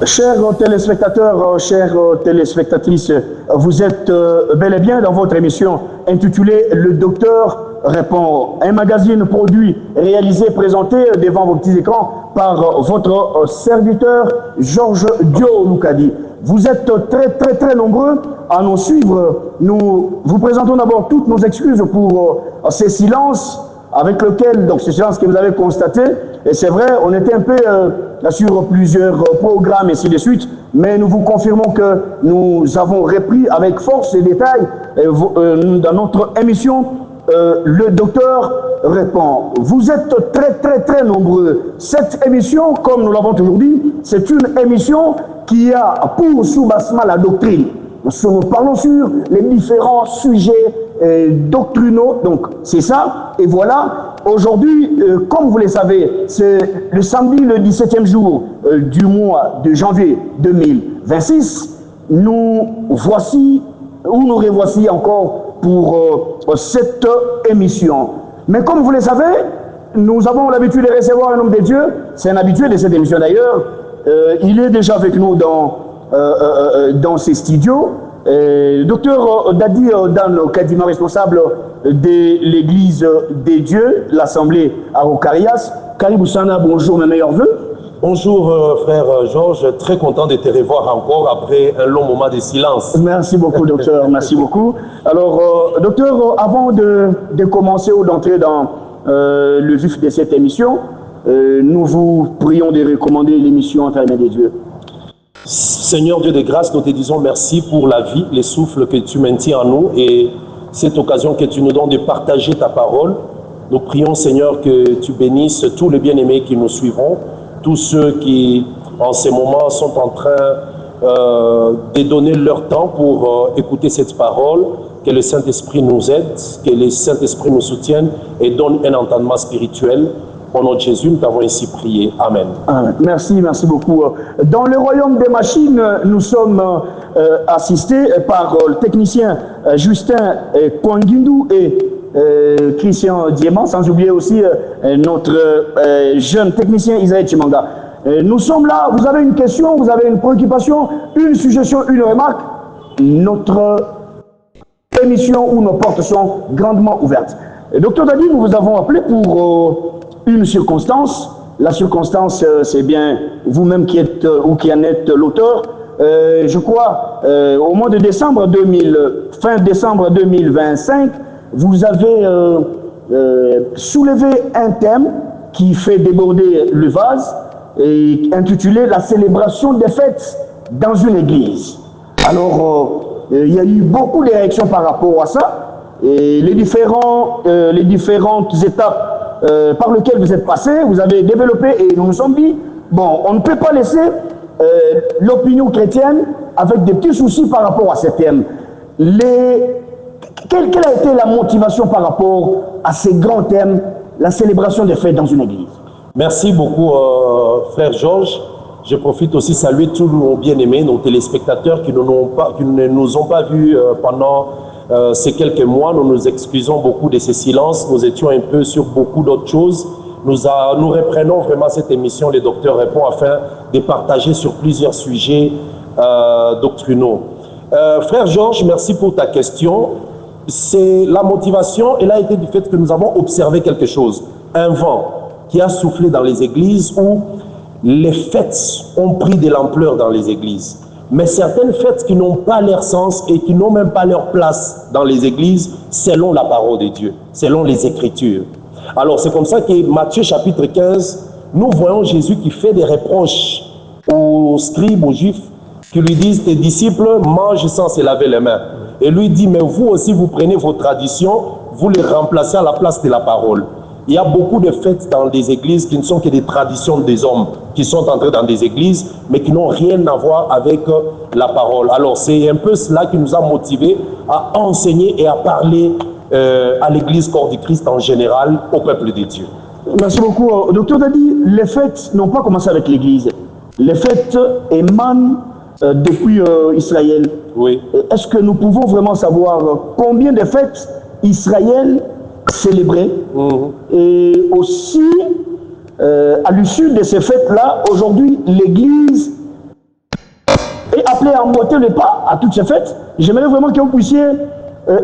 Chers téléspectateurs, chères téléspectatrices, vous êtes bel et bien dans votre émission intitulée « Le docteur répond », un magazine produit, réalisé, présenté devant vos petits écrans par votre serviteur Georges Dio-Loukadi. Vous êtes très nombreux à nous suivre. Nous vous présentons d'abord toutes nos excuses pour ces silences avec lequel, donc ce silence que vous avez constaté, et c'est vrai, on était un peu sur plusieurs programmes et ainsi de suite, mais nous vous confirmons que nous avons repris avec force et détails dans notre émission Le docteur répond. Vous êtes très nombreux. Cette émission, comme nous l'avons toujours dit, c'est une émission qui a pour soubassement la doctrine. Nous parlons sur les différents sujets doctrinaux, donc c'est ça, et voilà, aujourd'hui, comme vous le savez, c'est le samedi, le 17e jour du mois de janvier 2026, nous revoici encore pour cette émission. Mais comme vous le savez, nous avons l'habitude de recevoir un homme de Dieu, c'est un habitué de cette émission d'ailleurs, il est déjà avec nous dans ces studios. Docteur Dadi Dan, quasiment responsable de l'Église des dieux, l'Assemblée à Rocarias. Karibou Sana, bonjour, mes meilleurs voeux. Bonjour frère Georges, très content de te revoir encore après un long moment de silence. Merci beaucoup docteur, merci beaucoup. Alors docteur, avant de commencer ou d'entrer dans le vif de cette émission, nous vous prions de recommander l'émission Entre les mains des dieux. Seigneur Dieu de grâce, nous te disons merci pour la vie, les souffles que tu maintiens en nous et cette occasion que tu nous donnes de partager ta parole. Nous prions Seigneur que tu bénisses tous les bien-aimés qui nous suivront, tous ceux qui en ces moments sont en train de donner leur temps pour écouter cette parole, que le Saint-Esprit nous aide, que le Saint-Esprit nous soutienne et donne un entendement spirituel. Au nom de Jésus, nous t'avons ainsi prié. Amen. Merci beaucoup. Dans le royaume des machines, nous sommes assistés par le technicien Justin Kwangindu et Christian Diemant, sans oublier aussi notre jeune technicien Isaïe Chimanga. Nous sommes là, vous avez une question, vous avez une préoccupation, une suggestion, une remarque. Notre émission où nos portes sont grandement ouvertes. Docteur Dadi, nous vous avons appelé pour une circonstance. La circonstance, c'est bien vous-même qui êtes ou qui en êtes l'auteur. Je crois, au mois de décembre fin décembre 2025, vous avez soulevé un thème qui fait déborder le vase et intitulé « La célébration des fêtes dans une église ». Alors, il y a eu beaucoup de réactions par rapport à ça. Et les différentes étapes par lesquelles vous êtes passé, vous avez développé et nous nous sommes dit, bon, on ne peut pas laisser l'opinion chrétienne avec des petits soucis par rapport à ce thème. Quelle a été la motivation par rapport à ces grands thèmes, la célébration des fêtes dans une église? Merci beaucoup, frère Georges. Je profite aussi de saluer tous nos bien-aimés, nos téléspectateurs qui ne nous ont pas vus pendant ces quelques mois. Nous nous excusons beaucoup de ces silences. Nous étions un peu sur beaucoup d'autres choses. Nous reprenons vraiment cette émission, Le Docteur répond, afin de partager sur plusieurs sujets doctrinaux. Frère Georges, merci pour ta question. La motivation, elle a été du fait que nous avons observé quelque chose. Un vent qui a soufflé dans les églises où les fêtes ont pris de l'ampleur dans les églises. Mais certaines fêtes qui n'ont pas leur sens et qui n'ont même pas leur place dans les églises selon la parole de Dieu, selon les Écritures. Alors c'est comme ça que Matthieu chapitre 15, nous voyons Jésus qui fait des reproches aux scribes, aux juifs, qui lui disent « Tes disciples mangent sans se laver les mains ». Et lui dit « Mais vous aussi, vous prenez vos traditions, vous les remplacez à la place de la parole ». Il y a beaucoup de fêtes dans des églises qui ne sont que des traditions des hommes qui sont entrés dans des églises, mais qui n'ont rien à voir avec la parole. Alors c'est un peu cela qui nous a motivés à enseigner et à parler à l'église corps du Christ en général, au peuple de Dieu. Merci beaucoup. Docteur Dadi, les fêtes n'ont pas commencé avec l'église. Les fêtes émanent depuis Israël. Oui. Est-ce que nous pouvons vraiment savoir combien de fêtes Israël célébrait et aussi à l'issue de ces fêtes-là, aujourd'hui, l'Église rappeler, emboîter le pas à toutes ces fêtes. J'aimerais vraiment que vous puissiez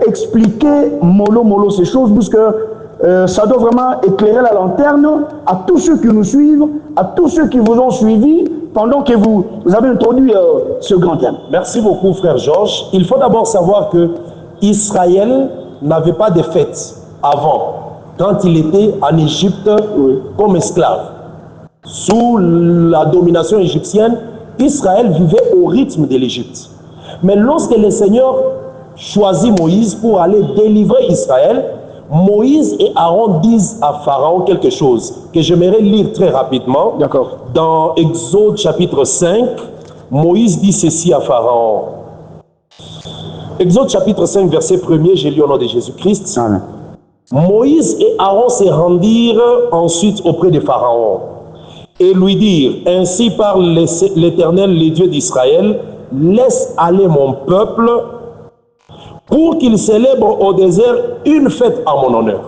expliquer mollo ces choses, parce que ça doit vraiment éclairer la lanterne à tous ceux qui nous suivent, à tous ceux qui vous ont suivis pendant que vous avez introduit ce grand thème. Merci beaucoup, frère Georges. Il faut d'abord savoir que Israël n'avait pas de fête avant, quand il était en Égypte comme esclave. Sous la domination égyptienne, Israël vivait au rythme de l'Égypte. Mais lorsque le Seigneur choisit Moïse pour aller délivrer Israël, Moïse et Aaron disent à Pharaon quelque chose que j'aimerais lire très rapidement. D'accord. Dans Exode chapitre 5, Moïse dit ceci à Pharaon. Exode chapitre 5, verset 1er, j'ai lu au nom de Jésus-Christ. Amen. Moïse et Aaron se rendirent ensuite auprès de Pharaon et lui dirent, ainsi parle l'Éternel, le Dieu d'Israël, laisse aller mon peuple pour qu'il célèbre au désert une fête en mon honneur.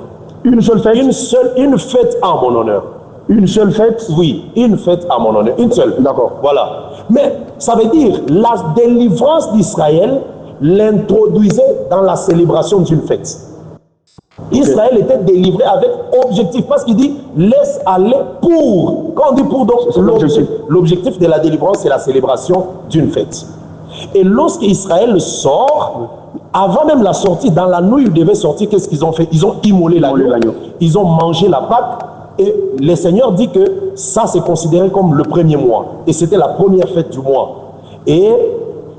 Une seule fête? Une fête en mon honneur. Une seule fête? Oui, une fête en mon honneur. Une seule. D'accord. Voilà. Mais ça veut dire, la délivrance d'Israël l'introduisait dans la célébration d'une fête. Israël était délivré avec objectif, parce qu'il dit laisse aller pour. Quand on dit pour, donc l'objectif de la délivrance, c'est la célébration d'une fête. Et lorsque Israël sort, avant même la sortie, dans la nuit où il devait sortir, qu'est-ce qu'ils ont fait? Ils ont immolé l'agneau. Ils ont mangé la Pâque. Et le Seigneur dit que ça, c'est considéré comme le premier mois. Et c'était la première fête du mois. Et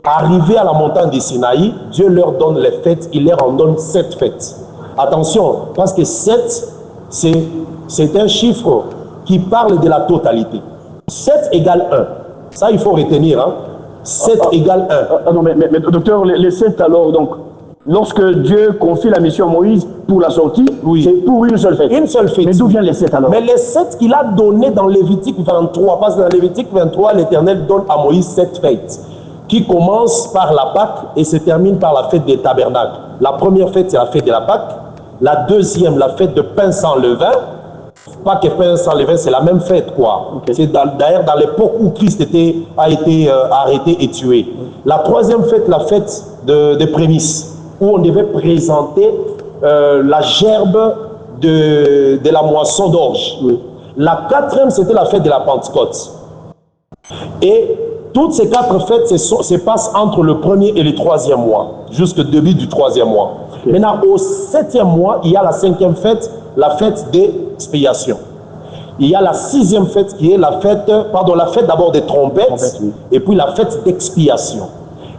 arrivé à la montagne de Sinaï, Dieu leur donne les fêtes. Il leur en donne 7 fêtes. Attention, parce que 7, c'est un chiffre qui parle de la totalité. 7 égale 1. Ça, il faut retenir. Hein? 7 égale 1. Non, mais docteur, les 7 alors, donc, lorsque Dieu confie la mission à Moïse pour la sortie, c'est pour une seule fête. Une seule fête. Mais d'où viennent les 7 alors? Mais les 7 qu'il a donnés dans Lévitique 23, parce que dans Lévitique 23, l'Éternel donne à Moïse 7 fêtes, qui commencent par la Pâque et se terminent par la fête des tabernacles. La première fête, c'est la fête de la Pâque. La deuxième, la fête de pain sans levain. Pas que pain sans levain, c'est la même fête, quoi. Okay. C'est d'ailleurs dans l'époque où Christ a été arrêté et tué. La troisième fête, la fête des prémices, où on devait présenter la gerbe de la moisson d'orge. La quatrième, c'était la fête de la Pentecôte. Et toutes ces 4 fêtes se passent entre le premier et le 3e mois, jusqu'au début du 3e mois. Okay. Maintenant, au 7e mois, il y a la 5e fête, la fête d'expiation. Il y a la 6e fête qui est la fête d'abord des trompettes, et puis la fête d'expiation.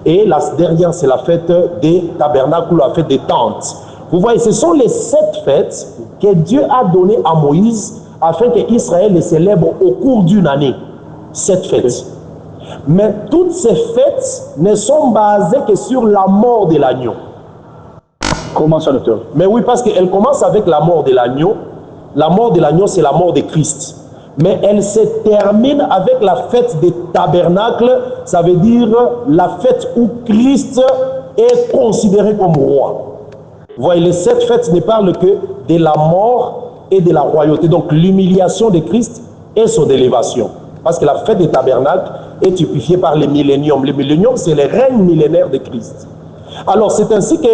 Et la dernière, c'est la fête des tabernacles ou la fête des tentes. Vous voyez, ce sont les 7 fêtes que Dieu a données à Moïse afin qu'Israël les célèbre au cours d'une année. 7 fêtes. Okay. Mais toutes ces fêtes ne sont basées que sur la mort de l'agneau. Comment ça, docteur? Mais oui, parce qu'elle commence avec la mort de l'agneau. La mort de l'agneau, c'est la mort de Christ. Mais elle se termine avec la fête des tabernacles. Ça veut dire la fête où Christ est considéré comme roi. Vous voyez, les 7 fêtes ne parlent que de la mort et de la royauté. Donc l'humiliation de Christ et son élévation. Parce que la fête des tabernacles est typifiée par les milléniums. Les milléniums, c'est les règnes millénaires de Christ. Alors c'est ainsi que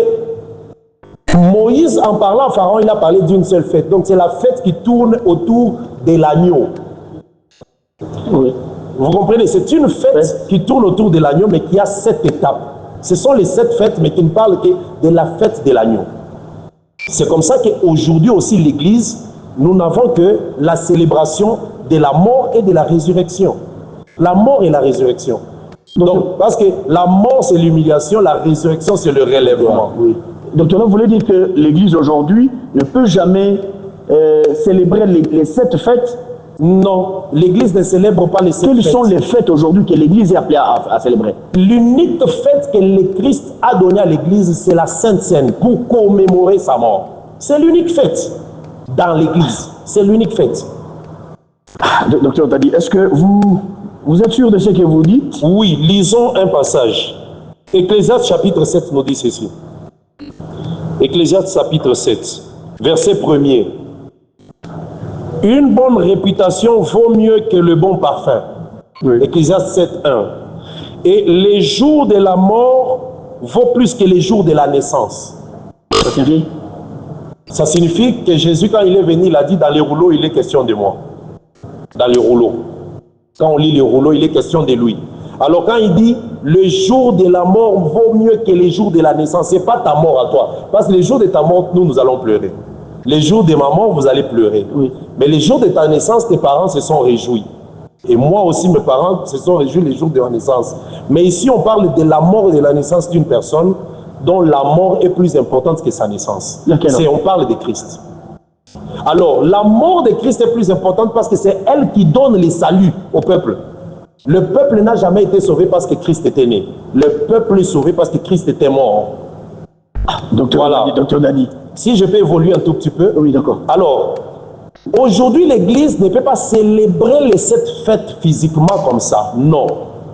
Moïse, en parlant à Pharaon, il a parlé d'une seule fête. Donc c'est la fête qui tourne autour de l'agneau. Oui. Vous comprenez? C'est une fête qui tourne autour de l'agneau, mais qui a 7 étapes. Ce sont les 7 fêtes, mais qui ne parlent que de la fête de l'agneau. C'est comme ça qu'aujourd'hui aussi, l'Église, nous n'avons que la célébration de la mort et de la résurrection. La mort et la résurrection. Donc, parce que la mort, c'est l'humiliation, la résurrection, c'est le relèvement. Oui. Donc, vous voulez dire que l'Église aujourd'hui ne peut jamais célébrer les 7 fêtes? Non, l'Église ne célèbre pas les 7 fêtes. Quelles sont les fêtes aujourd'hui que l'Église est appelée à célébrer? L'unique fête que le Christ a donnée à l'Église, c'est la Sainte Seine, pour commémorer sa mort. C'est l'unique fête dans l'Église. C'est l'unique fête. Docteur Tadi, est-ce que vous êtes sûr de ce que vous dites? Oui, lisons un passage. Ecclésiaste chapitre 7 nous dit ceci. Ecclésiaste chapitre 7, verset 1er. Une bonne réputation vaut mieux que le bon parfum. Oui. Ecclésiaste 7, 1. Et les jours de la mort vaut plus que les jours de la naissance. Ça signifie? Ça signifie que Jésus, quand il est venu, il a dit dans les rouleaux, il est question de moi. Dans les rouleaux. Quand on lit les rouleaux, il est question de lui. Alors quand il dit le jour de la mort vaut mieux que les jours de la naissance, ce n'est pas ta mort à toi. Parce que les jours de ta mort, nous allons pleurer. Les jours de ma mort, vous allez pleurer. Oui. Mais les jours de ta naissance, tes parents se sont réjouis. Et moi aussi, mes parents se sont réjouis les jours de ma naissance. Mais ici, on parle de la mort et de la naissance d'une personne dont la mort est plus importante que sa naissance. On parle de Christ. Alors, la mort de Christ est plus importante parce que c'est elle qui donne le salut au peuple. Le peuple n'a jamais été sauvé parce que Christ était né. Le peuple est sauvé parce que Christ était mort. Docteur Dani. Si je peux évoluer un tout petit peu. Oui, d'accord. Alors, aujourd'hui, l'Église ne peut pas célébrer cette fête physiquement comme ça. Non.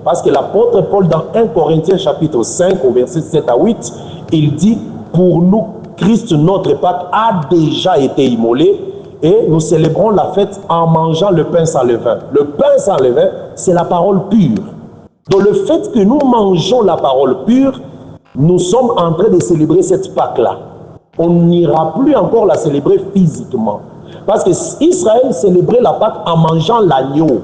Parce que l'apôtre Paul, dans 1 Corinthiens chapitre 5, au verset 7 à 8, il dit, pour nous, Christ, notre Pâque, a déjà été immolé et nous célébrons la fête en mangeant le pain sans levain. Le pain sans levain, c'est la parole pure. Donc le fait que nous mangeons la parole pure, nous sommes en train de célébrer cette Pâque-là. On n'ira plus encore la célébrer physiquement. Parce que Israël célébrait la Pâque en mangeant l'agneau.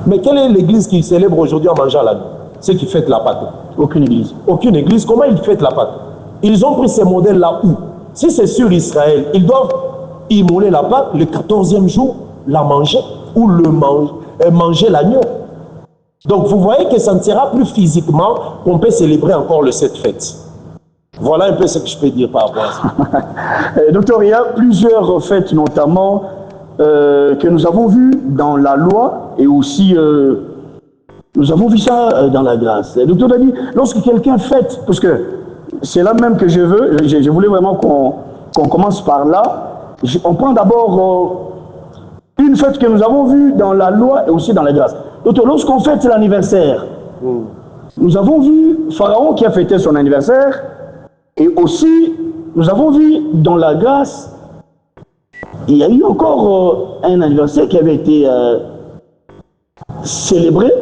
Mais quelle est l'église qui célèbre aujourd'hui en mangeant l'agneau? Ceux qui fêtent la Pâque. Aucune église. Aucune église. Comment ils fêtent la Pâque? Ils ont pris ces modèles-là où? Si c'est sur Israël, ils doivent immoler la Pâque le 14e jour, la manger, ou manger l'agneau. Donc vous voyez que ça ne sera plus physiquement qu'on peut célébrer encore cette fête. Voilà un peu ce que je peux dire par rapport à ça. Docteur, il y a plusieurs fêtes notamment que nous avons vues dans la loi et aussi nous avons vu ça dans la grâce. Le docteur a dit, lorsque quelqu'un fête, parce que c'est là même que je voulais vraiment qu'on commence par là, on prend d'abord une fête que nous avons vue dans la loi et aussi dans la grâce. Docteur, lorsqu'on fête l'anniversaire, nous avons vu Pharaon qui a fêté son anniversaire et aussi nous avons vu dans la grâce, il y a eu encore un anniversaire qui avait été célébré.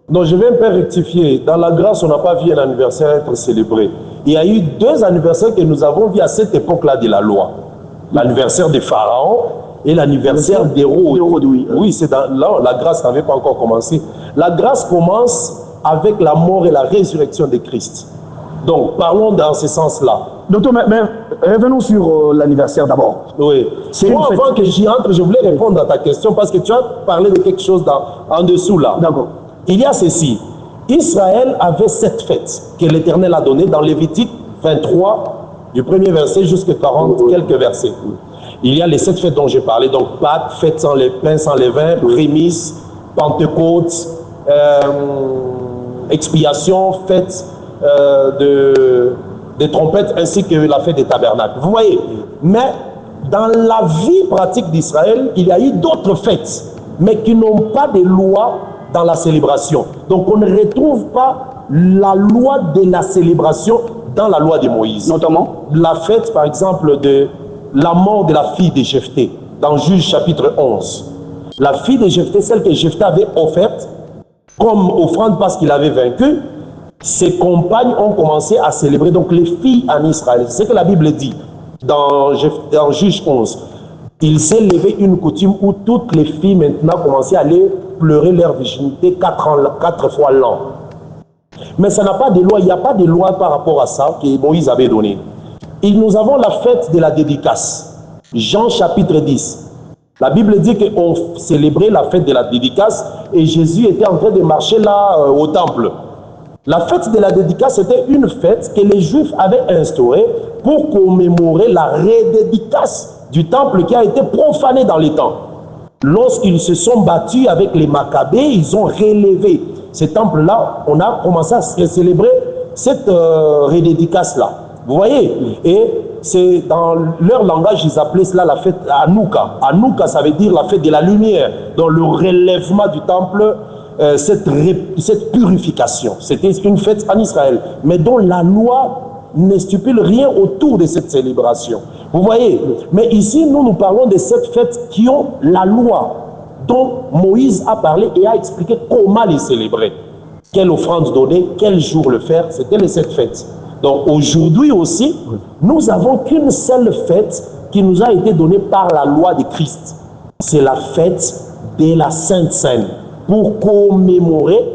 Donc je vais un peu rectifier. Dans la grâce, on n'a pas vu un anniversaire être célébré. Il y a eu deux anniversaires que nous avons vus à cette époque-là de la loi. L'anniversaire de Pharaon et l'anniversaire d'Hérode. Oui, c'est là, la grâce n'avait pas encore commencé. La grâce commence avec la mort et la résurrection de Christ. Donc, parlons dans ce sens-là. Docteur, mais revenons sur l'anniversaire d'abord. Oui. Moi, avant que j'y entre, je voulais répondre à ta question parce que tu as parlé de quelque chose en dessous là. D'accord. Il y a ceci. Israël avait cette fête que l'Éternel a donnée dans Lévitique 23, du premier verset jusqu'à 40, quelques versets. Il y a les 7 fêtes dont j'ai parlé, donc Pâques, fête sans les pains sans levain, prémices, Pentecôte, expiation, fête des trompettes, ainsi que la fête des tabernacles. Vous voyez, mais dans la vie pratique d'Israël, il y a eu d'autres fêtes, mais qui n'ont pas de loi dans la célébration. Donc on ne retrouve pas la loi de la célébration dans la loi de Moïse. Notamment la fête, par exemple, de la mort de la fille de Jephthé, dans Juge chapitre 11. La fille de Jephthé, celle que Jephthé avait offerte comme offrande parce qu'il avait vaincu, ses compagnes ont commencé à célébrer, donc les filles en Israël. C'est ce que la Bible dit dans Juge 11. Il s'est levé une coutume où toutes les filles maintenant commençaient à aller pleurer leur virginité 4 fois l'an. Mais ça n'a pas de loi, il n'y a pas de loi par rapport à ça que Moïse avait donné. Et nous avons la fête de la dédicace. Jean chapitre 10. La Bible dit qu'on célébrait la fête de la dédicace et Jésus était en train de marcher là au temple. La fête de la dédicace, c'était une fête que les Juifs avaient instaurée pour commémorer la redédicace du temple qui a été profané dans les temps. Lorsqu'ils se sont battus avec les Maccabées, ils ont relevé ce temple-là. On a commencé à célébrer cette redédicace-là. Vous voyez? Et c'est dans leur langage, ils appelaient cela la fête Hanouka. Hanouka, ça veut dire la fête de la lumière. Dans le relèvement du temple, cette purification. C'était une fête en Israël, mais dont la loi ne stipule rien autour de cette célébration. Vous voyez? Mais ici, nous parlons de cette fête qui ont la loi dont Moïse a parlé et a expliqué comment les célébrer. Quelle offrande donner, quel jour le faire, c'était les 7 fêtes. Donc aujourd'hui aussi, nous n'avons qu'une seule fête qui nous a été donnée par la loi de Christ. C'est la fête de la Sainte Seine, pour commémorer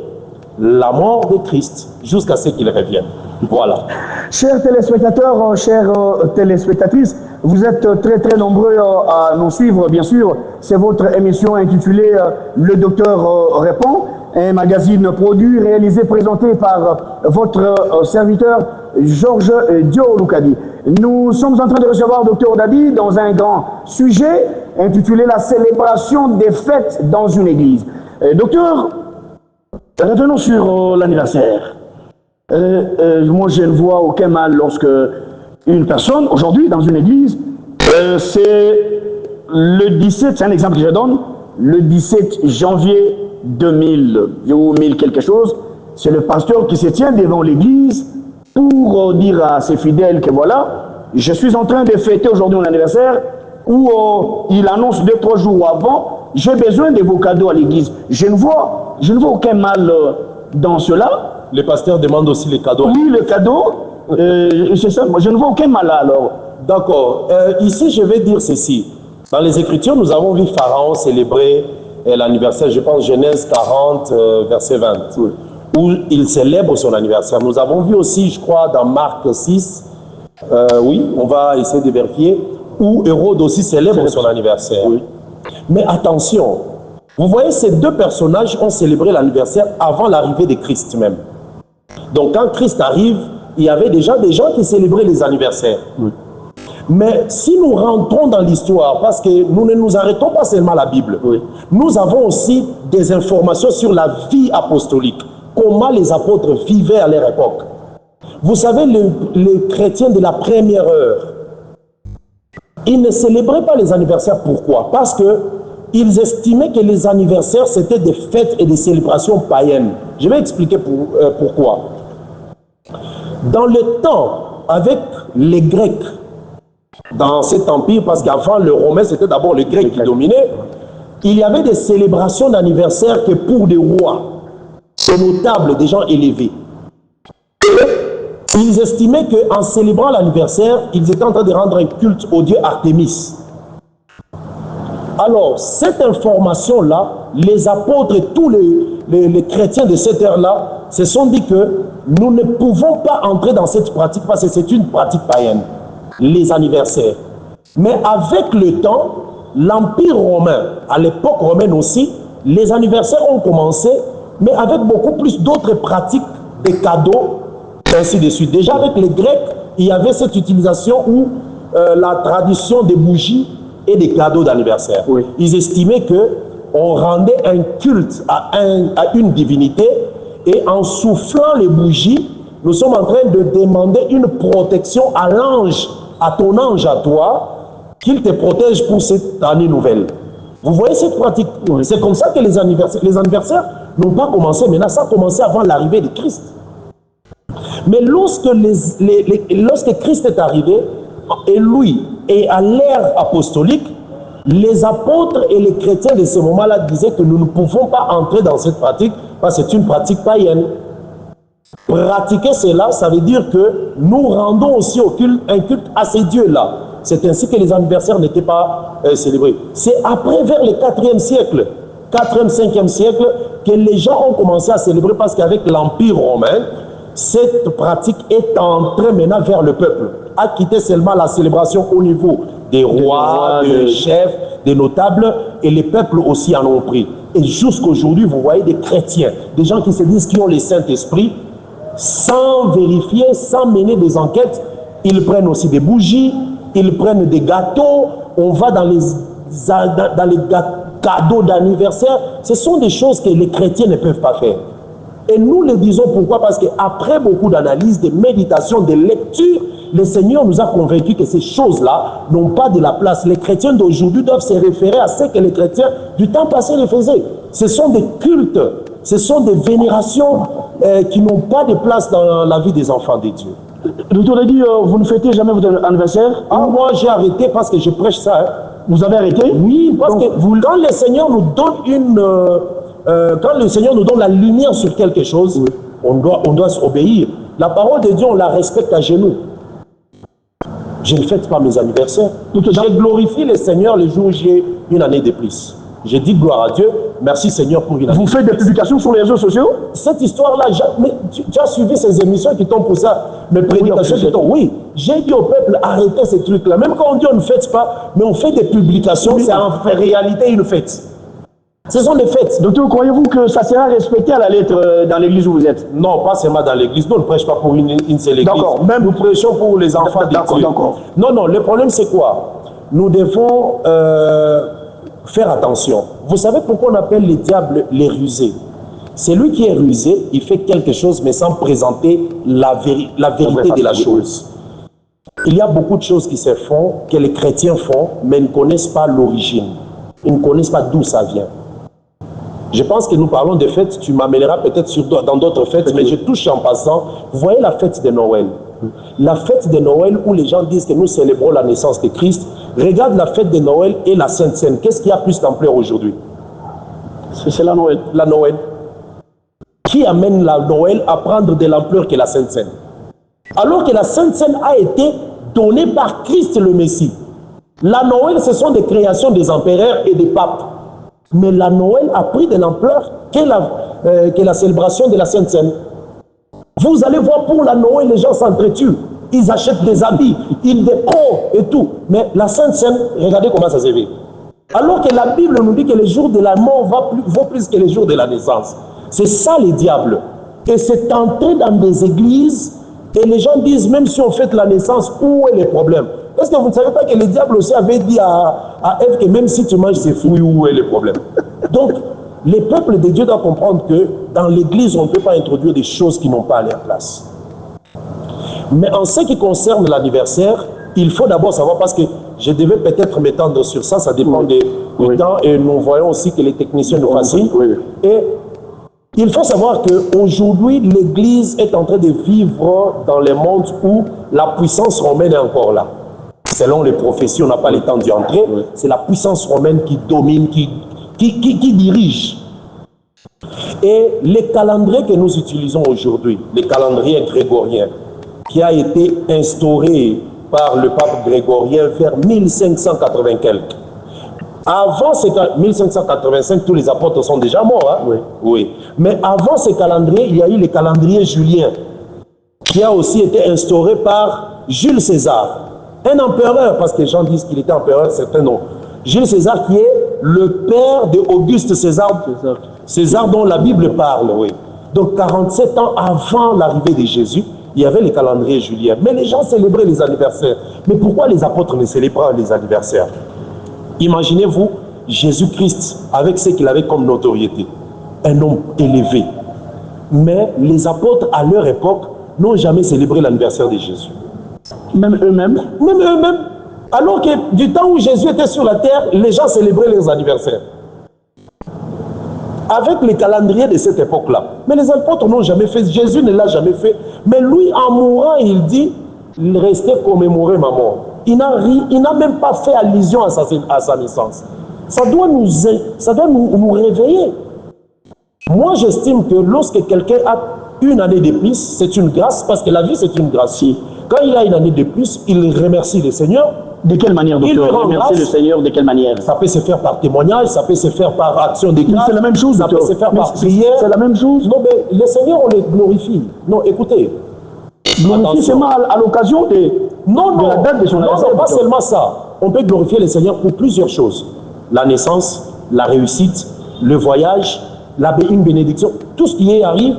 la mort de Christ jusqu'à ce qu'il revienne. Voilà. Chers téléspectateurs, chères téléspectatrices, vous êtes très très nombreux à nous suivre, bien sûr. C'est votre émission intitulée Le Docteur répond, un magazine produit, réalisé, présenté par votre serviteur Georges Diolukadi. Nous sommes en train de recevoir Dr Dadi dans un grand sujet intitulé La célébration des fêtes dans une église. Docteur, revenons sur l'anniversaire. Moi, je ne vois aucun mal lorsque une personne, aujourd'hui, dans une église, c'est le 17, c'est un exemple que je donne, le 17 janvier 2000 ou 1000 quelque chose, c'est le pasteur qui se tient devant l'église pour dire à ses fidèles que voilà, je suis en train de fêter aujourd'hui mon anniversaire, où il annonce 2-3 jours avant, j'ai besoin de vos cadeaux à l'église. Je ne vois aucun mal dans cela. Les pasteurs demandent aussi les cadeaux. Oui, le cadeau, c'est ça, moi je ne vois aucun mal là alors. D'accord. Ici, je vais dire ceci. Dans les Écritures, nous avons vu Pharaon célébrer l'anniversaire, je pense Genèse 40, verset 20, où il célèbre son anniversaire. Nous avons vu aussi, je crois, dans Marc 6, oui, on va essayer de vérifier, où Hérode aussi célèbre son anniversaire. Oui. Mais attention, vous voyez, ces deux personnages ont célébré l'anniversaire avant l'arrivée de Christ même. Donc quand Christ arrive, il y avait déjà des gens qui célébraient les anniversaires. Oui. Mais si nous rentrons dans l'histoire, parce que nous ne nous arrêtons pas seulement à la Bible, oui, nous avons aussi des informations sur la vie apostolique, comment les apôtres vivaient à leur époque. Vous savez, les chrétiens de la première heure, ils ne célébraient pas les anniversaires. Pourquoi? Parce qu'ils estimaient que les anniversaires, c'était des fêtes et des célébrations païennes. Je vais expliquer pourquoi. Dans le temps, avec les Grecs, dans cet empire, parce qu'avant le Romain, c'était d'abord les Grecs qui dominaient, il y avait des célébrations d'anniversaire que pour des rois, des notables, des gens élevés. Ils estimaient qu'en célébrant l'anniversaire, ils étaient en train de rendre un culte au dieu Artémis. Alors, cette information-là, les apôtres et tous les chrétiens de cette ère-là se sont dit que nous ne pouvons pas entrer dans cette pratique parce que c'est une pratique païenne, les anniversaires. Mais avec le temps, l'Empire romain, à l'époque romaine aussi, les anniversaires ont commencé, mais avec beaucoup plus d'autres pratiques, des cadeaux, ainsi de suite. Déjà avec les Grecs, il y avait cette utilisation où la tradition des bougies et des cadeaux d'anniversaire. Oui. Ils estimaient qu'on rendait un culte à une divinité et en soufflant les bougies, nous sommes en train de demander une protection à l'ange, à ton ange, à toi, qu'il te protège pour cette année nouvelle. Vous voyez cette pratique? Oui. C'est comme ça que les anniversaires n'ont pas commencé. Maintenant, ça a commencé avant l'arrivée de Christ. Mais lorsque Christ est arrivé, et lui, et à l'ère apostolique, les apôtres et les chrétiens de ce moment-là disaient que nous ne pouvons pas entrer dans cette pratique parce que c'est une pratique païenne. Pratiquer cela, ça veut dire que nous rendons aussi un culte à ces dieux-là. C'est ainsi que les anniversaires n'étaient pas célébrés. C'est après, vers le 4e siècle, 4e, 5e siècle, que les gens ont commencé à célébrer parce qu'avec l'Empire romain, cette pratique est entrée maintenant vers le peuple, a quitté seulement la célébration au niveau des rois, des chefs, des notables, et les peuples aussi en ont pris. Et jusqu'aujourd'hui, vous voyez des chrétiens, des gens qui se disent qu'ils ont le Saint-Esprit, sans vérifier, sans mener des enquêtes, ils prennent aussi des bougies, ils prennent des gâteaux, on va dans les cadeaux d'anniversaire. Ce sont des choses que les chrétiens ne peuvent pas faire. Et nous le disons pourquoi? Parce qu'après beaucoup d'analyses, de méditations, de lectures, le Seigneur nous a convaincus que ces choses-là n'ont pas de la place. Les chrétiens d'aujourd'hui doivent se référer à ce que les chrétiens du temps passé les faisaient. Ce sont des cultes, ce sont des vénérations qui n'ont pas de place dans la vie des enfants de Dieu. Docteur a dit, vous ne fêtez jamais votre anniversaire? Ah, moi j'ai arrêté parce que je prêche ça. Vous avez arrêté? Oui, parce que quand le Seigneur nous donne quand le Seigneur nous donne la lumière sur quelque chose, oui, on doit obéir. La parole de Dieu, on la respecte à genoux. Je ne fête pas mes anniversaires. Je glorifie le Seigneur le jour où j'ai une année de plus. Je dis gloire à Dieu, merci Seigneur pour une année. Vous faites des publications sur les réseaux sociaux? Cette histoire-là, tu as suivi ces émissions qui t'ont poussé ça, mes prédications qui t'ont... Oui, j'ai dit au peuple, arrêtez ces trucs-là. Même quand on dit on ne fête pas, mais on fait des publications, c'est en réalité une fête. Ce sont des fêtes. Docteur, croyez-vous que ça sera respecté à la lettre dans l'église où vous êtes? Non, pas seulement dans l'église. Nous ne prêchons pas pour une seule église. D'accord. Même nous prêchons pour les enfants de Dieu. D'accord. Non, le problème c'est quoi? Nous devons faire attention. Vous savez pourquoi on appelle les diables les rusés? C'est lui qui est rusé, il fait quelque chose mais sans présenter la vérité de la chose. Il y a beaucoup de choses qui se font, que les chrétiens font, mais ils ne connaissent pas l'origine. Ils ne connaissent pas d'où ça vient. Je pense que nous parlons des fêtes, tu m'amèneras peut-être dans d'autres fêtes, mais je touche en passant. Vous voyez la fête de Noël. La fête de Noël où les gens disent que nous célébrons la naissance de Christ. Regarde la fête de Noël et la Sainte Seine. Qu'est-ce qui a plus d'ampleur aujourd'hui? C'est la Noël. La Noël. Qui amène la Noël à prendre de l'ampleur que la Sainte Seine? Alors que la Sainte Seine a été donnée par Christ le Messie. La Noël, ce sont des créations des empereurs et des papes. Mais la Noël a pris de l'ampleur que la célébration de la Sainte Seine. Vous allez voir, pour la Noël, les gens s'entretuent. Ils achètent des habits, ils décorent et tout. Mais la Sainte Seine, regardez comment ça se fait. Alors que la Bible nous dit que les jours de la mort vaut plus que les jours de la naissance. C'est ça les diables. Et c'est entré dans des églises et les gens disent, même si on fête la naissance, où est le problème? Est-ce que vous ne savez pas que le diable aussi avait dit à Ève que même si tu manges ces fruits, où est le problème? Donc, les peuples de Dieu doivent comprendre que dans l'église, on ne peut pas introduire des choses qui n'ont pas à leur place. Mais en ce qui concerne l'anniversaire, il faut d'abord savoir, parce que je devais peut-être m'étendre sur ça, ça dépend du temps, et nous voyons aussi que les techniciens nous fascinent. Et il faut savoir qu'aujourd'hui, l'Église est en train de vivre dans le monde où la puissance romaine est encore là. Selon les prophéties, on n'a pas le temps d'y entrer, c'est la puissance romaine qui domine, qui dirige. Et les calendriers que nous utilisons aujourd'hui, les calendriers grégoriens, qui a été instauré par le pape grégorien vers 1580 quelques. Avant ces 1585, tous les apôtres sont déjà morts. Hein? Oui. Mais avant ces calendriers, il y a eu le calendrier julien, qui a aussi été instauré par Jules César, un empereur, parce que les gens disent qu'il était empereur, certains non. Jules César qui est le père d'Auguste César, César dont la Bible parle. Oui. Donc 47 ans avant l'arrivée de Jésus, il y avait le calendrier julien. Mais les gens célébraient les anniversaires. Mais pourquoi les apôtres ne célébraient pas les anniversaires? Imaginez-vous Jésus-Christ avec ce qu'il avait comme notoriété. Un homme élevé. Mais les apôtres, à leur époque, n'ont jamais célébré l'anniversaire de Jésus. Même eux-mêmes? Même eux-mêmes. Alors que du temps où Jésus était sur la terre, les gens célébraient leurs anniversaires. Avec les calendriers de cette époque-là. Mais les apôtres n'ont jamais fait, Jésus ne l'a jamais fait. Mais lui, en mourant, il dit, restez commémorer ma mort. Il n'a même pas fait allusion à sa naissance. Ça doit nous réveiller. Moi, j'estime que lorsque quelqu'un a une année de plus, c'est une grâce, parce que la vie, c'est une grâce. Quand il a une année de plus, il remercie le Seigneur. De quelle manière, docteur? Remercier le Seigneur, de quelle manière? Ça peut se faire par témoignage, ça peut se faire par action de grâce. C'est la même chose, ça peut se faire par prière. C'est la même chose. Non, mais le Seigneur, on les glorifie. Non, écoutez. Glorifier seulement à l'occasion de la date de son anniversaire. Non, pas seulement ça. On peut glorifier le Seigneur pour plusieurs choses. La naissance, la réussite, le voyage, une bénédiction. Tout ce qui arrive,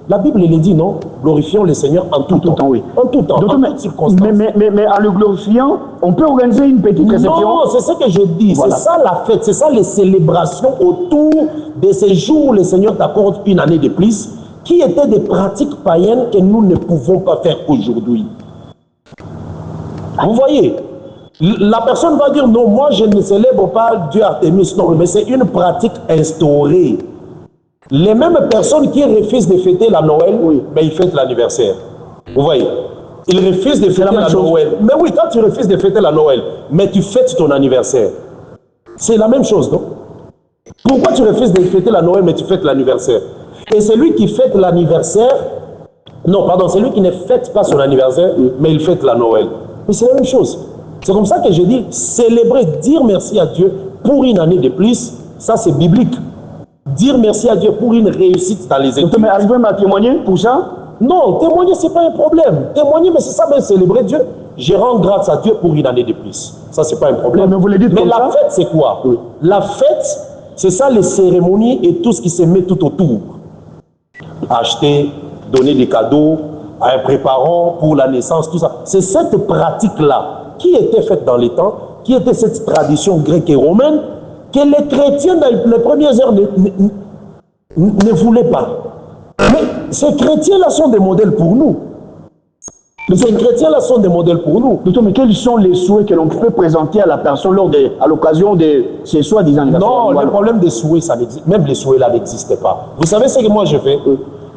la Bible le dit, non? Glorifions le Seigneur en tout temps. Oui. En tout temps, en toutes circonstances. Mais en le glorifiant, on peut organiser une petite réception. Non, c'est ça que je dis. Voilà. C'est ça la fête, c'est ça les célébrations autour de ces jours où le Seigneur t'accorde une année de plus, qui étaient des pratiques païennes que nous ne pouvons pas faire aujourd'hui. Vous voyez, la personne va dire, non, moi je ne célèbre pas Dieu Artémis. Non, mais c'est une pratique instaurée. Les mêmes personnes qui refusent de fêter la Noël, mais ils fêtent l'anniversaire. Vous voyez, ils refusent de fêter la Noël. Mais oui, quand tu refuses de fêter la Noël, mais tu fêtes ton anniversaire. C'est la même chose, non? Pourquoi tu refuses de fêter la Noël, mais tu fêtes l'anniversaire? Et celui qui fête l'anniversaire, non, pardon, c'est lui qui ne fête pas son anniversaire, mais il fête la Noël. Mais c'est la même chose. C'est comme ça que je dis, célébrer, dire merci à Dieu pour une année de plus, ça c'est biblique. Dire merci à Dieu pour une réussite dans les études. Mais arrivez à témoigner pour ça? Non, témoigner, ce n'est pas un problème. Témoigner, mais c'est ça, même célébrer Dieu. Je rends grâce à Dieu pour une année de plus. Ça, ce n'est pas un problème. Mais vous le dites mais comme la ça? fête, c'est quoi? Oui. La fête, c'est ça, les cérémonies et tout ce qui se met tout autour. Acheter, donner des cadeaux, à un préparant pour la naissance, tout ça. C'est cette pratique-là qui était faite dans les temps, qui était cette tradition grecque et romaine, que les chrétiens, dans les premières heures, ne voulaient pas. Mais ces chrétiens-là sont des modèles pour nous. Ces chrétiens-là sont des modèles pour nous. Docteur, mais quels sont les souhaits que l'on peut présenter à la personne à l'occasion de ces soi-disant anniversaires? Non, le problème des souhaits, ça n'existe. Même les souhaits là n'existaient pas. Vous savez ce que moi je fais?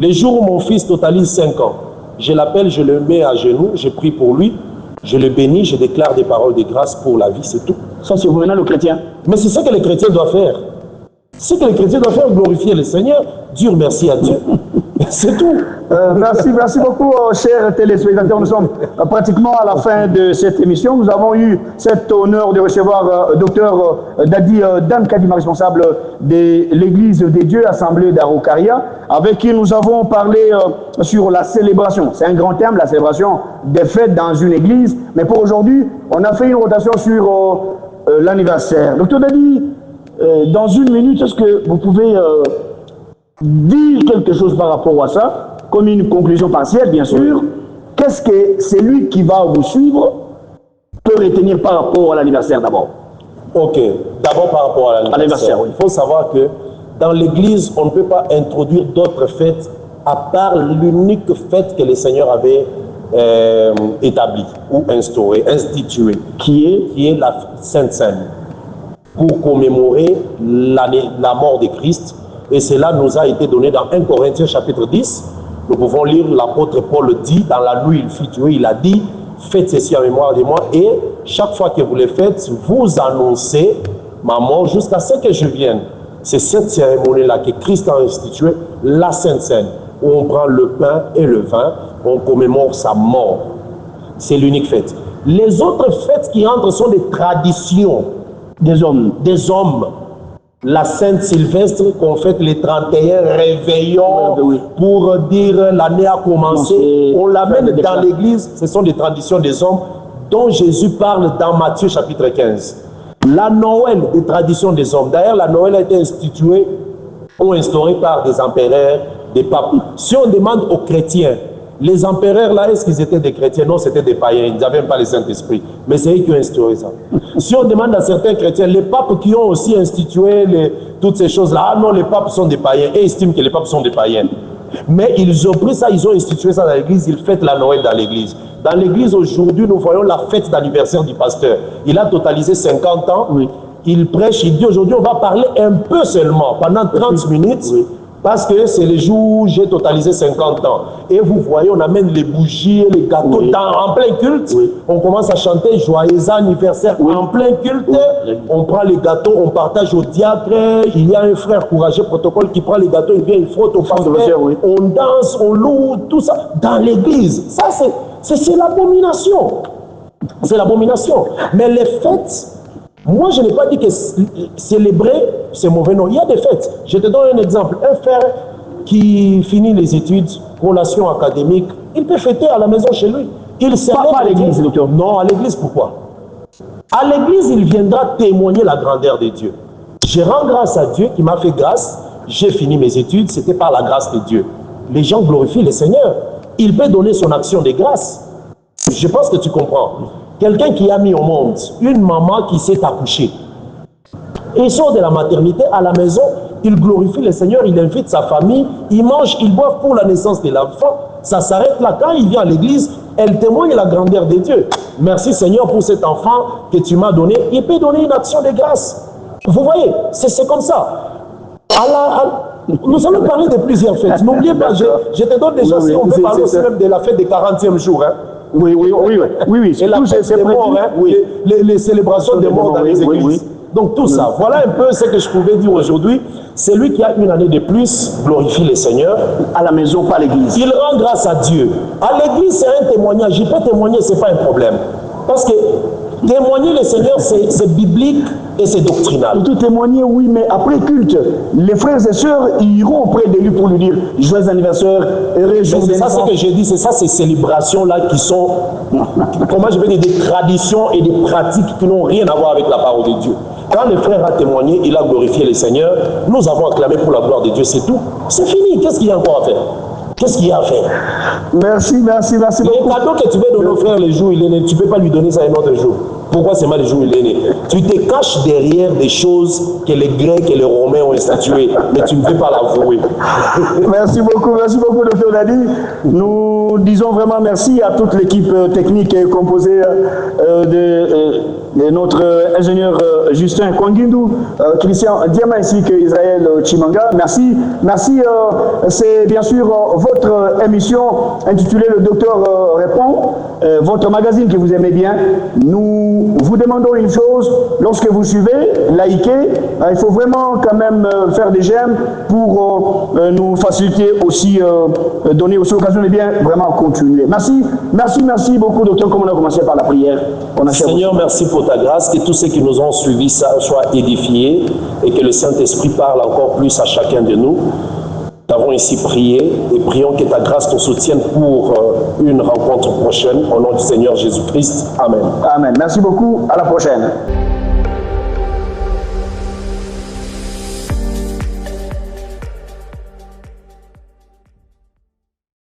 Les jours où mon fils totalise 5 ans, je l'appelle, je le mets à genoux, je prie pour lui, je le bénis, je déclare des paroles de grâce pour la vie, c'est tout. Ça, c'est vraiment le chrétien. Mais c'est ça que les chrétiens doivent faire. Ce que les chrétiens doivent faire, glorifier le Seigneur, dire merci à Dieu. C'est tout. Merci beaucoup, chers téléspectateurs. Nous sommes pratiquement à la fin de cette émission. Nous avons eu cet honneur de recevoir Dr Dadi Dan Kadima, responsable de l'Église des Dieux, Assemblée d'Araucaria, avec qui nous avons parlé sur la célébration. C'est un grand thème, la célébration des fêtes dans une église. Mais pour aujourd'hui, on a fait une rotation sur l'anniversaire. Dr Dadi, dans une minute, est-ce que vous pouvez dire quelque chose par rapport à ça, comme une conclusion partielle, bien sûr? Qu'est-ce que celui qui va vous suivre peut retenir par rapport à l'anniversaire d'abord? Ok, d'abord par rapport à l'anniversaire. Oui. Il faut savoir que dans l'église, on ne peut pas introduire d'autres fêtes à part l'unique fête que le Seigneur avait établie ou instaurée, instituée, qui est la Sainte Seine, pour commémorer la mort de Christ. Et cela nous a été donné dans 1 Corinthiens chapitre 10. Nous pouvons lire, l'apôtre Paul dit, dans la nuit il fut tué, il a dit, faites ceci en mémoire de moi, et chaque fois que vous le faites, vous annoncez ma mort jusqu'à ce que je vienne. C'est cette cérémonie-là que Christ a instituée, la Sainte Seine, où on prend le pain et le vin, on commémore sa mort. C'est l'unique fête. Les autres fêtes qui entrent sont des traditions des hommes. La Sainte Sylvestre qu'on fête les 31 réveillons pour dire l'année a commencé. On l'amène dans l'église, ce sont des traditions des hommes dont Jésus parle dans Matthieu chapitre 15. La Noël, des traditions des hommes. D'ailleurs, la Noël a été instituée ou instaurée par des empereurs, des papes. Si on demande aux chrétiens, les empereurs là, est-ce qu'ils étaient des chrétiens? Non, c'était des païens, ils n'avaient pas le Saint-Esprit. Mais c'est eux qui ont instauré ça. Si on demande à certains chrétiens, les papes qui ont aussi institué toutes ces choses-là, ah non, les papes sont des païens, et estiment que les papes sont des païens. Mais ils ont pris ça, ils ont institué ça dans l'église, ils fêtent la Noël dans l'église. Dans l'église aujourd'hui, nous voyons la fête d'anniversaire du pasteur. Il a totalisé 50 ans, il prêche, il dit aujourd'hui on va parler un peu seulement, pendant 30 minutes, parce que c'est le jour où j'ai totalisé 50 ans. Et vous voyez, on amène les bougies, les gâteaux en plein culte. On commence à chanter joyeux anniversaire en plein culte. On prend les gâteaux, on partage au diacre. Il y a un frère courageux protocole qui prend les gâteaux, il vient, il frotte au pasteur. On danse, on loue, tout ça dans l'église. Ça, c'est l'abomination. C'est l'abomination. Mais les fêtes, moi, je n'ai pas dit que célébrer, c'est mauvais. Non, il y a des fêtes. Je te donne un exemple. Un frère qui finit les études, relations académiques, il peut fêter à la maison chez lui. Il célèbre à l'église, docteur. Non, à l'église, pourquoi? À l'église, il viendra témoigner la grandeur de Dieu. Je rends grâce à Dieu qui m'a fait grâce. J'ai fini mes études, c'était par la grâce de Dieu. Les gens glorifient le Seigneur. Il peut donner son action de grâce. Je pense que tu comprends. Quelqu'un qui a mis au monde, une maman qui s'est accouchée. Il sort de la maternité à la maison, il glorifie le Seigneur, il invite sa famille, il mange, il boit pour la naissance de l'enfant. Ça s'arrête là. Quand il vient à l'église, elle témoigne la grandeur de Dieu. Merci Seigneur pour cet enfant que tu m'as donné. Il peut donner une action de grâce. Vous voyez, c'est comme ça. Nous allons parler de plusieurs fêtes. N'oubliez pas, je te donne déjà, on peut parler aussi même de la fête des 40e jours. Hein. Oui. Et la fête des morts, hein, les célébrations des morts dans les églises. Donc tout ça, voilà un peu ce que je pouvais dire aujourd'hui. Celui qui a une année de plus glorifie le Seigneur. À la maison, pas à l'église. Il rend grâce à Dieu. À l'église, c'est un témoignage. Il peut témoigner, ce n'est pas un problème. Parce que témoigner le Seigneur, c'est biblique et c'est doctrinal. Il peut témoigner, oui, mais après culte, les frères et sœurs iront auprès de lui pour lui dire joyeux anniversaire, heureux jour. C'est ça ce que j'ai dit, c'est ça ces célébrations-là qui sont, comment je vais dire, des traditions et des pratiques qui n'ont rien à voir avec la parole de Dieu. Quand le frère a témoigné, il a glorifié le Seigneur, nous avons acclamé pour la gloire de Dieu, c'est tout. C'est fini, qu'est-ce qu'il y a encore à faire? Qu'est-ce qu'il y a à faire? Merci beaucoup. Les cadeaux que tu veux donner au frère le jour il est né, tu ne peux pas lui donner ça un autre jour. Pourquoi c'est mal le jour il est né? Tu te caches derrière des choses que les Grecs et les Romains ont statuées, mais tu ne peux pas l'avouer. Merci beaucoup, Dr Dadi. Nous disons vraiment merci à toute l'équipe technique composée de notre ingénieur Justin Kwangindu, Christian Diama ainsi que Israël Chimanga. Merci. C'est bien sûr votre émission intitulée Le Docteur Répond, votre magazine que vous aimez bien. Nous vous demandons une chose, lorsque vous suivez, likez, il faut vraiment quand même faire des j'aime pour nous faciliter aussi, donner aussi l'occasion de bien vraiment continuer. Merci beaucoup, docteur, comme on a commencé par la prière. Seigneur, merci pour ta grâce, que tous ceux qui nous ont suivis soient édifiés et que le Saint-Esprit parle encore plus à chacun de nous. Nous avons ici prié et prions que ta grâce nous soutienne pour une rencontre prochaine. Au nom du Seigneur Jésus-Christ. Amen. Amen. Merci beaucoup. À la prochaine.